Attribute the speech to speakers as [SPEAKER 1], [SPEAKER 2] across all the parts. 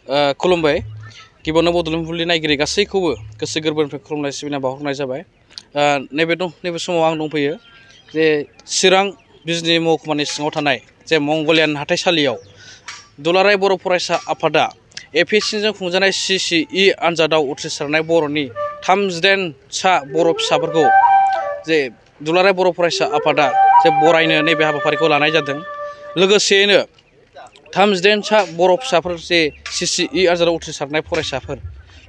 [SPEAKER 1] खुलुमबाय गिबियावनो बड'लेण्ड बुब्लि नायगिरि गासैखौबो गोसो गोरबोनिफ्राय खुलुमनाय सिबिनाय बावहरनाय जाबाय। नैबे समाव आं दंफैयो जे चिरां बिजनी महकुमानि सिङाव थानाय जे मंगलियान हाथाइसालियाव दुलाराय बर' फरायसा आफादा APSCजों खुंजानाय CCE आनजादाव उथ्रिसारनाय बर'नि 39सा बर' फिसाफोरखौ जे दुलाराय बर' फरायसा आफादा जे बरायनो नैबे हाबाफारिखौ लानाय जादों। लोगोसेयैनो 39सा बर' फिसाफोर जे CCE आनजादाव उथ्रिसारनाय फरायसाफोर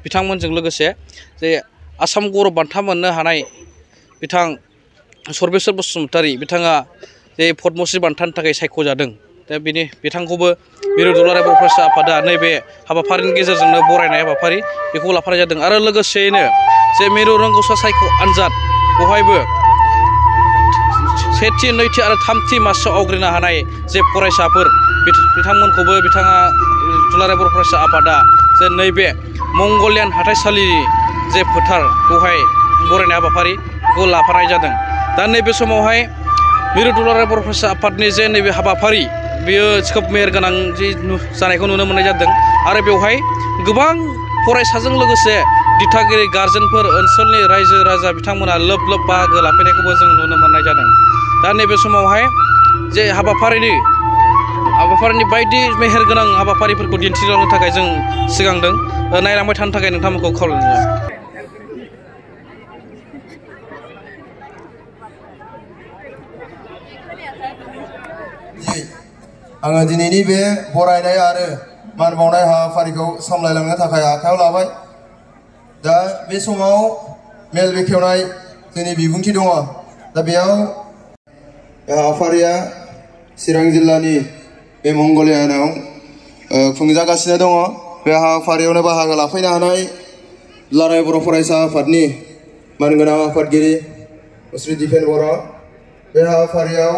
[SPEAKER 1] बिथांमोनजों लोगोसे जे आसाम गौरब बान्था मोननो हानाय बिथां सर्बेश्वर बसुमतारी बिथाङा जे पद्मश्री बान्थानि थाखाय सायख'जादों। दा बिथांखौबो मिरु दुलाराय बर' फरायसा आफादा नैबे हाबाफारिनि गेजेरजोंनो बरायनाय हाबाफारि बेखौ लाफानाय जादों। आरो लोगोसेयैनो जे मिरु रोंगौसा सायख' आनजाद बेवहायबो सेथि नैथि आरो थामथि मासियाव आवग्रिनो हानाय जे फरायसाफोर बिथांमोनखौबो बिथाङा दुलाराय बर' फरायसा आफादा जे नैबे मंगलियान हाथाइसालिनि जे फोथार बेवहाय बरायनाय हाबाफारिखौ लाफानाय जादों। दा नैबे समावहाय मिरु दुलाराय बर' फरायसा आफादनि जे नैबे हाबाफारि बेयो खोब मेहेरगोनां जानायखौ नुनो मोननाय जादों। आरो बेवहाय गोबां फरायसाजों लोगोसे दिथागिरि गारजेनफोर ओनसोलनि रायजो राजा बिथांमोना लोब लोब बाहागो लाफैनायखौबो जों नुनो मोननाय जादों। दा नैबे समावहाय जे हाबाफारिनि बायदि मेहेरगोनां हाबाफारिफोरखौ दिन्थिलांनो थाखाय जों सिगांदों। नायलांबाय थानो थाखाय नोंथांमोनखौ खावलायनाय जाबाय।
[SPEAKER 2] आङो दिनैनि बे बरायनाय आरो मान बावनाय हाबाफारिखौ सामलायलांनो थाखाय आखायाव लाबाय। दा बे समाव मेल बेखेवनाय जोंनि बिबुंथि दङ। दा बेयाव बे हाबाफारिया चिरां जिल्लानि बे मंगलियानाव खुंजागासिनो दङ। बे हाबाफारियावनो बाहागो लाफैनो हानाय दुलाराय बर' फरायसा आफादनि मानगोनां आफादगिरि श्री दिपेन बर', बे हाबाफारियाव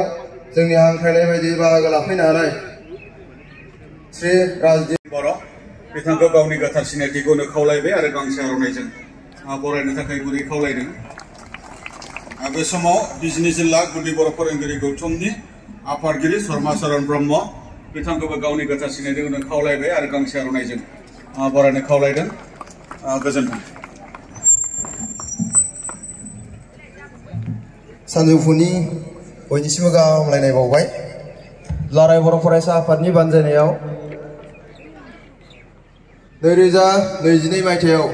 [SPEAKER 2] जोंनि हांख्रायनाय बायदि बाहागो लाफैनो हानाय श्री राजदीप
[SPEAKER 3] बर' बिथांखौ गावनि गोथार सिनायथिखौनो खावलायबाय आरो गांसे आर'नाइजों बरायनो थाखाय गुरै खावलायदों। बे समाव बिजनी जिल्ला गुदि बर' फोरोंगिरि गौथुमनि आफादगिरि शर्मा चरण ब्रह्म बिथांखौबो गावनि गोथार सिनायथिखौनो खावलायबाय आरो गांसे आर'नाइजों बरायनो खावलायदों। गोजोन्थों।
[SPEAKER 2] सानजौफुनि बयनिसिमबो गाहाम हामलायनाय बावबाय। दुलाराय बर' फरायसा आफादनि बानजायनायाव 2022 मायथाइयाव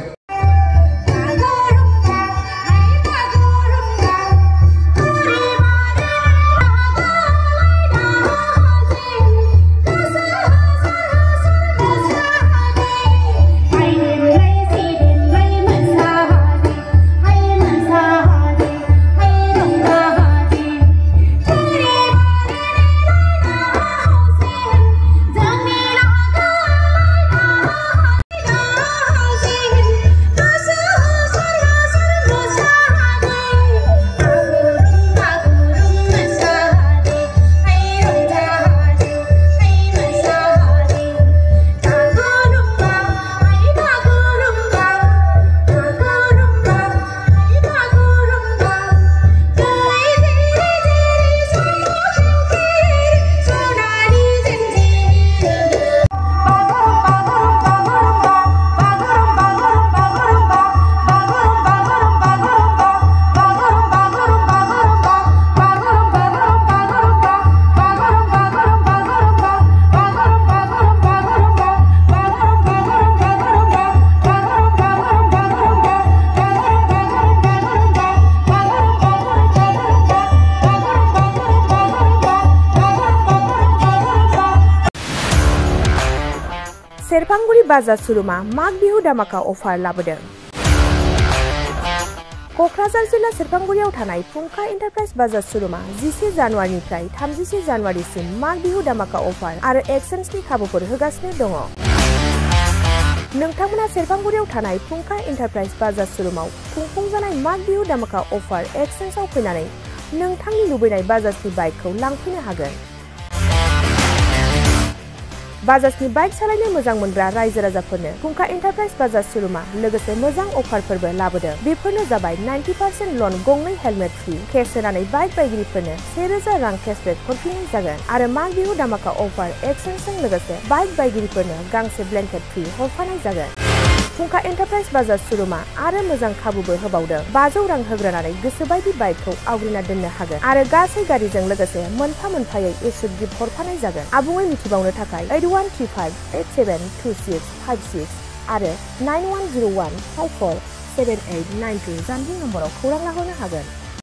[SPEAKER 4] सेरफांगुरि बाजार सुरुमा माग बिहु दामाका अफार लाबोदों। क'क्राझार जिल्ला सेरफांगुरियाव थानाय फुंखा एन्टारप्राइज बाजार सुरुमा 11 जानुवारिनिफ्राय 31 जानुवारिसिम माग बिहु दामाका अफार आरो एक्सचेन्जनि खाबुफोर होगासिनो दङ। नोंथांमोना सेरफांगुरियाव थानाय फुंखा एन्टारप्राइज बाजार सुरुमाव खुंफुंजानाय माग बिहु दामाका अफार एक्सचेन्जआव फैनानै नोंथांनि लुबैनाय बाजाजनि बाइकखौ लांफैनो हागोन। बाजाजनि बाइक सालायनो मोजां मोनग्रा रायजो राजाफोरनो फुंखा एन्टारप्राइज बाजाज शोरूमा लोगोसे मोजां अफारफोरबो लाबोदों। बेफोरनो जाबाय 90% लन, गंनै हेलमेट फ्रि, केस होनानै बाइक बायगिरिफोरनो 1000 रां केसबेक हरफिननाय जागोन आरो माग बिहु दामाका अफार एक्सचेन्जजों लोगोसे बाइक बायगिरिफोरनो गांसे ब्लेंकेट फ्रि हरफानाय जागोन। फुंखा एन्टारप्राइज बाजाज शोरूमा आरो मोजां खाबुबो होबावदों। 500 रां होग्रोनानै गोसोबायदि बाइकखौ आवग्रिना दोननो हागोन आरो गासै गारिजों लोगोसे मोनफा मोनफायै इस्युट गिफ्ट हरफानाय जागोन। आबुङै मिथिबावनो थाखाय 8135872656 आरो 9101547892 जानबुं नम्बराव खौरां लाहरनो हागोन।